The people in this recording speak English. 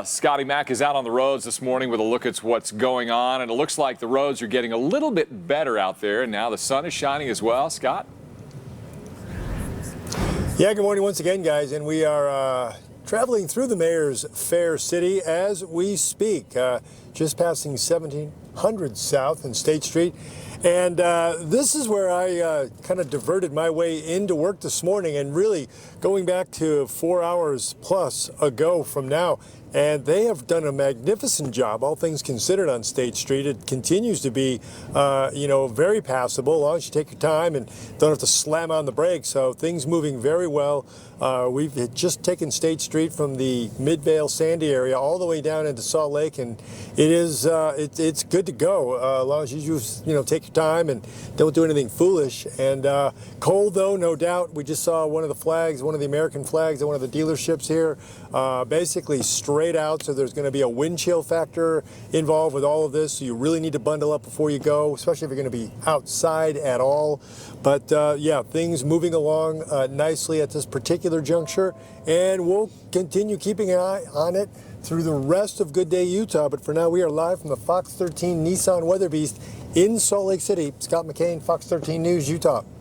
Scotty Mack is out on the roads this morning with a look at what's going on, and it looks like the roads are getting a little bit better out there, and now the sun is shining as well. Scott? Yeah, good morning once again, guys, and we are traveling through the Mayor's Fair City as we speak, just passing 1700 South and State Street. And this is where I kind of diverted my way into work this morning, and really going back to 4 hours plus ago from now. And they have done a magnificent job, all things considered, on State Street. It continues to be, very passable, as long as you take your time and don't have to slam on the brakes. So things moving very well. We've just taken State Street from the Midvale Sandy area all the way down into Salt Lake, and it is it's good to go as long as you just take your time and don't do anything foolish. And cold though, no doubt. We just saw one of the flags, one of the American flags at one of the dealerships here, basically straight out. So there's going to be a wind chill factor involved with all of this. So you really need to bundle up before you go, especially if you're going to be outside at all. But yeah, things moving along nicely at this particular juncture, and we'll continue keeping an eye on it through the rest of Good Day Utah. But for now, we are live from the Fox 13 Nissan Weather Beast in Salt Lake City. Scott McCain, Fox 13 News, Utah.